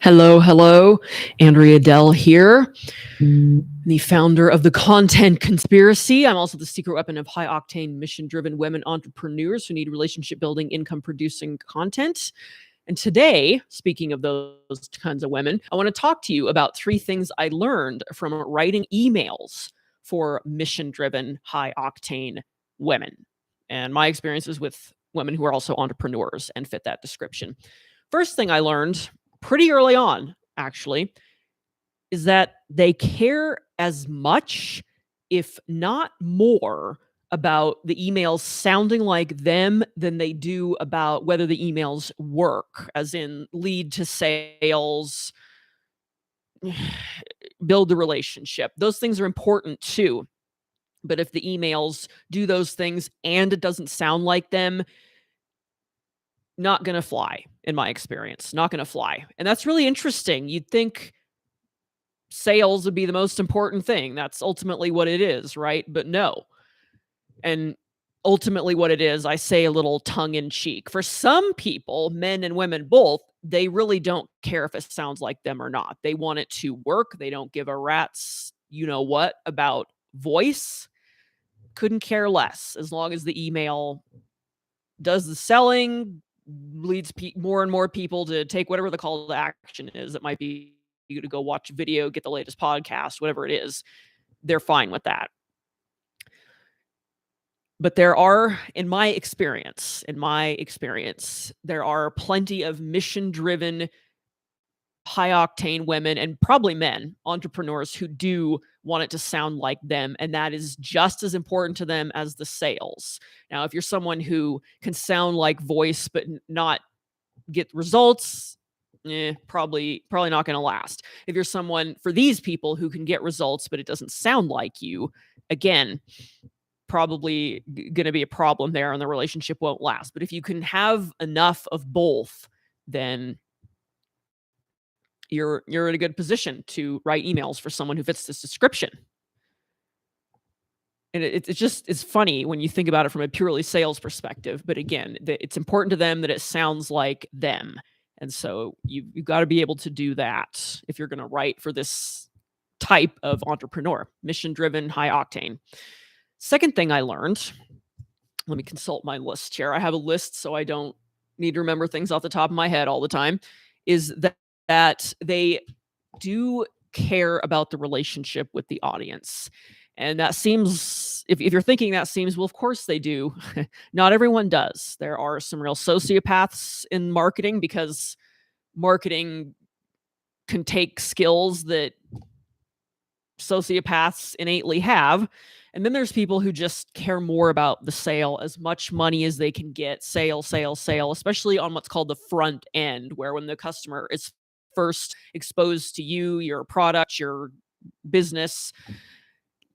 Hello, hello. Andrea Dell here, the founder of the Content Conspiracy. I'm also the secret weapon of high-octane, mission-driven women entrepreneurs who need relationship-building, income-producing content. And today, speaking of those kinds of women, I want to talk to you about 3 things I learned from writing emails for mission-driven, high-octane women, and my experiences with women who are also entrepreneurs and fit that description. First thing I learned pretty early on, actually, is that they care as much, if not more, about the emails sounding like them than they do about whether the emails work, as in lead to sales, build the relationship. Those things are important too. But if the emails do those things and it doesn't sound like them, not gonna fly, in my experience. Not gonna fly. And that's really interesting. You'd think sales would be the most important thing. That's ultimately what it is, right? But no. And ultimately what it is, I say a little tongue in cheek. For some people, men and women both, they really don't care if it sounds like them or not. They want it to work. They don't give a rat's you know what about voice. Couldn't care less as long as the email does the selling, leads more and more people to take whatever the call to action is. It might be you to go watch a video, get the latest podcast, whatever it is. They're fine with that. But there are, in my experience, there are plenty of mission-driven, high-octane women and probably men, entrepreneurs who do want it to sound like them, and that is just as important to them as the sales. Now, if you're someone who can sound like voice but not get results, probably not going to last. If you're someone, for these people, who can get results but it doesn't sound like you, again, probably going to be a problem there and the relationship won't last. But if you can have enough of both, then you're in a good position to write emails for someone who fits this description. And it's funny when you think about it from a purely sales perspective. But again, it's important to them that it sounds like them. And so you've got to be able to do that if you're going to write for this type of entrepreneur, mission-driven, high-octane. Second thing I learned, let me consult my list here. I have a list so I don't need to remember things off the top of my head all the time, is that they do care about the relationship with the audience. And that seems, if you're thinking that seems, well, of course they do. Not everyone does. There are some real sociopaths in marketing because marketing can take skills that sociopaths innately have. And then there's people who just care more about the sale, as much money as they can get, sale, especially on what's called the front end, where when the customer is first exposed to you, your product, your business,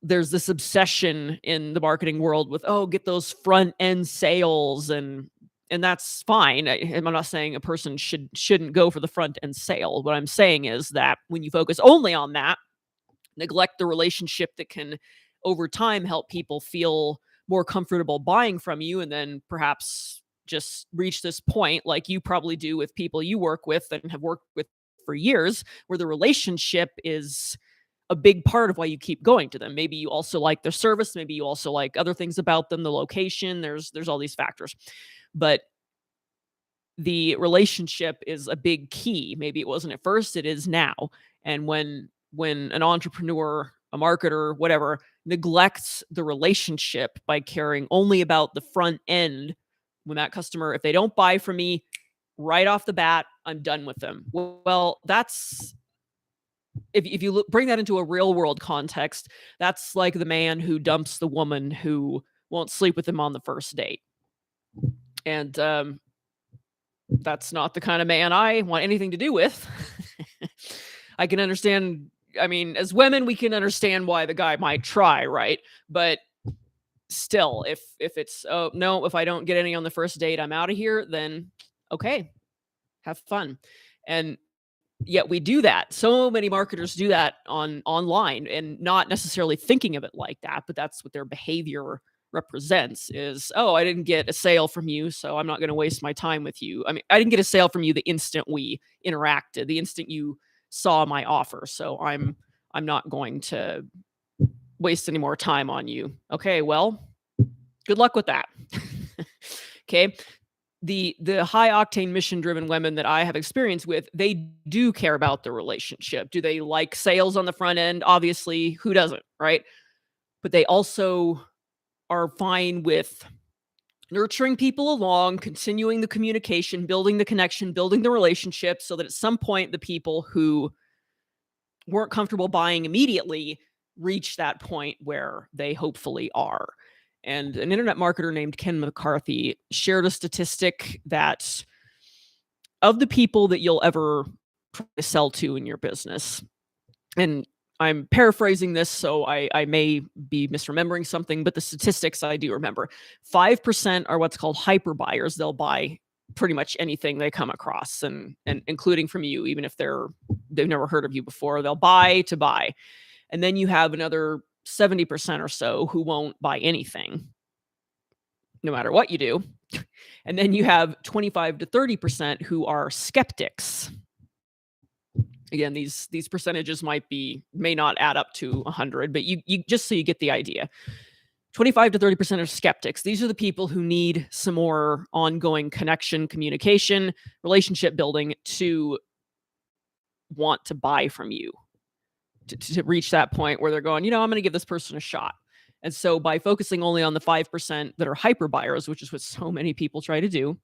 there's this obsession in the marketing world with, oh, get those front end sales. And that's fine. I'm not saying a person shouldn't go for the front end sale. What I'm saying is that when you focus only on that, neglect the relationship that can over time help people feel more comfortable buying from you, and then perhaps just reach this point like you probably do with people you work with and have worked with for years, where the relationship is a big part of why you keep going to them. Maybe you also like their service, maybe you also like other things about them, the location, there's all these factors. But the relationship is a big key. Maybe it wasn't at first, it is now. And when an entrepreneur, a marketer, whatever, neglects the relationship by caring only about the front end, when that customer, if they don't buy from me right off the bat, I'm done with them. Well, that's, if you bring that into a real world context, that's like the man who dumps the woman who won't sleep with him on the first date. And that's not the kind of man I want anything to do with. I can understand, I mean, as women, we can understand why the guy might try, right? But still, if it's, oh, no, if I don't get any on the first date, I'm out of here, then okay, have fun. And yet we do that. So many marketers do that online and not necessarily thinking of it like that, but that's what their behavior represents is, oh, I didn't get a sale from you, so I'm not going to waste my time with you. I mean, I didn't get a sale from you the instant we interacted, the instant you saw my offer, so I'm not going to waste any more time on you. Okay, well, good luck with that. Okay. The high octane mission driven women that I have experience with, they do care about the relationship. Do they like sales on the front end? Obviously, who doesn't, right? But they also are fine with nurturing people along, continuing the communication, building the connection, building the relationship so that at some point the people who weren't comfortable buying immediately reach that point where they hopefully are. And an internet marketer named Ken McCarthy shared a statistic that of the people that you'll ever try to sell to in your business, and I'm paraphrasing this, so I may be misremembering something, but the statistics I do remember. 5% are what's called hyper buyers. They'll buy pretty much anything they come across, and including from you, even if they've never heard of you before. They'll buy to buy. And then you have another 70% or so who won't buy anything, no matter what you do. And then you have 25 to 30% who are skeptics. Again, these percentages may not add up to 100, but you just so you get the idea. 25 to 30% are skeptics. These are the people who need some more ongoing connection, communication, relationship building to want to buy from you, to reach that point where they're going, I'm going to give this person a shot. And so by focusing only on the 5% that are hyper buyers, which is what so many people try to do,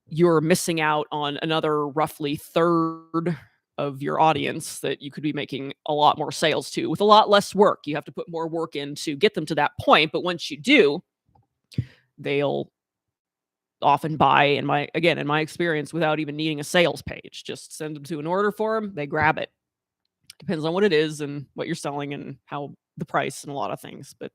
you're missing out on another roughly third of your audience that you could be making a lot more sales to with a lot less work. You have to put more work in to get them to that point. But once you do, they'll often buy, in my experience, without even needing a sales page. Just send them to an order form, they grab it. Depends on what it is and what you're selling and how the price and a lot of things. But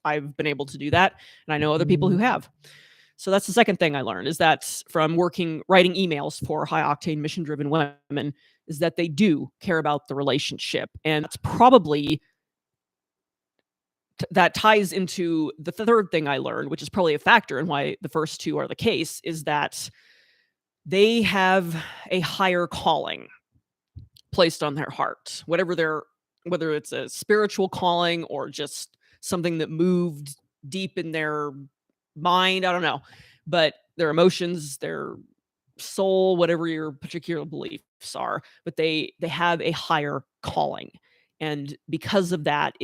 I've been able to do that. And I know other people who have. So that's the second thing I learned, is that from writing emails for high octane mission driven women, is that they do care about the relationship. And that's probably that ties into the third thing I learned, which is probably a factor in why the first two are the case, is that they have a higher calling placed on their heart, whether it's a spiritual calling or just something that moved deep in their mind, I don't know, but their emotions, their soul, whatever your particular beliefs are, but they have a higher calling. And because of that,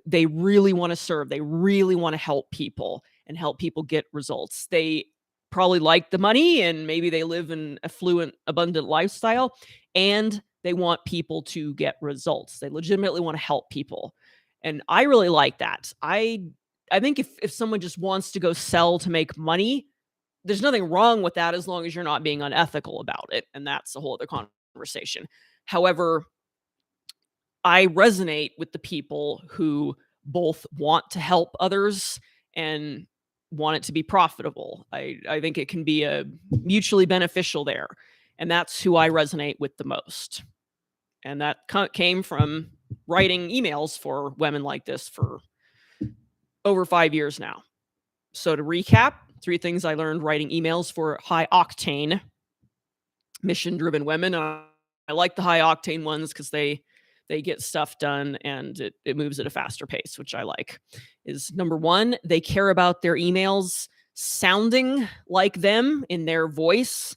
they really want to serve, they really want to help people and help people get results. They probably like the money, and maybe they live an affluent, abundant lifestyle, and they want people to get results. They legitimately want to help people. And I really like that. I think if someone just wants to go sell to make money, there's nothing wrong with that as long as you're not being unethical about it. And that's a whole other conversation. However, I resonate with the people who both want to help others and want it to be profitable. I think it can be a mutually beneficial there. And that's who I resonate with the most. And that came from writing emails for women like this for over 5 years now. So to recap, 3 things I learned writing emails for high octane mission driven women. I like the high octane ones because they get stuff done and it moves at a faster pace, which I like. Is number 1, they care about their emails sounding like them in their voice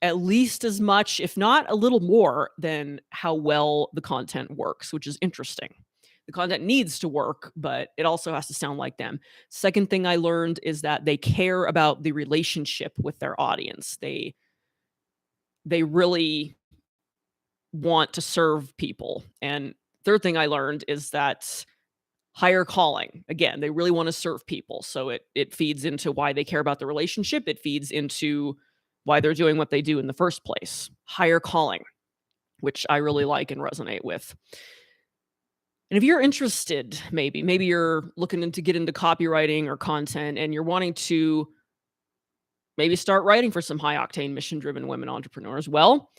at least as much, if not a little more, than how well the content works, which is interesting. The content needs to work, but it also has to sound like them. Second thing I learned is that they care about the relationship with their audience. They really want to serve people. And third thing I learned is that higher calling, again, they really want to serve people. So it feeds into why they care about the relationship. It feeds into why they're doing what they do in the first place. Higher calling, which I really like and resonate with. And if you're interested, maybe you're looking to get into copywriting or content and you're wanting to maybe start writing for some high octane mission driven women entrepreneurs, well,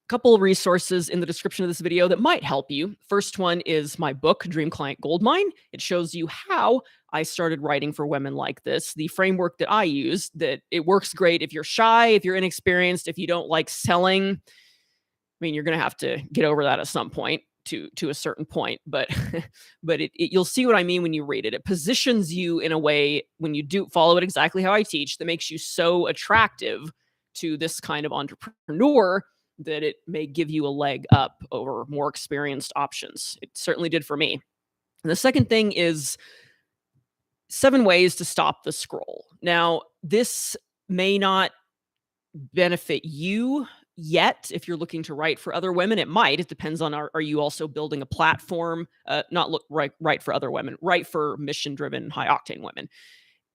Couple resources in the description of this video that might help you. First one is my book, Dream Client Goldmine. It shows you how I started writing for women like this, the framework that I use, that it works great if you're shy, if you're inexperienced, if you don't like selling. I mean, you're going to have to get over that at some point to a certain point, but you'll see what I mean when you read it. It positions you in a way, when you do follow it exactly how I teach, that makes you so attractive to this kind of entrepreneur that it may give you a leg up over more experienced options. It certainly did for me. And the second thing is 7 ways to stop the scroll. Now, this may not benefit you yet if you're looking to write for other women. It might. It depends on, are you also building a platform? Not look right for other women, write for mission-driven, high-octane women.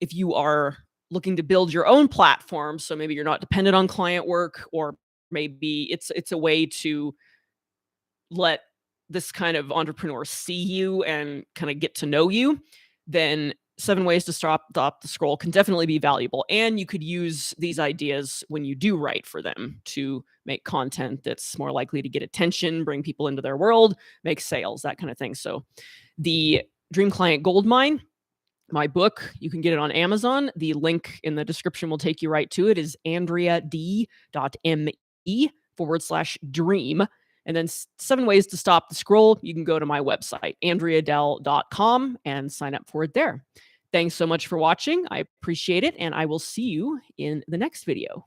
If you are looking to build your own platform, so maybe you're not dependent on client work, or maybe it's a way to let this kind of entrepreneur see you and kind of get to know you, then 7 ways to stop the scroll can definitely be valuable. And you could use these ideas when you do write for them to make content that's more likely to get attention, bring people into their world, make sales, that kind of thing. So the Dream Client Goldmine, my book, you can get it on Amazon. The link in the description will take you right to it. Is andread.me/dream. And then 7 ways to stop the scroll. You can go to my website, andreadell.com, and sign up for it there. Thanks so much for watching. I appreciate it, and I will see you in the next video.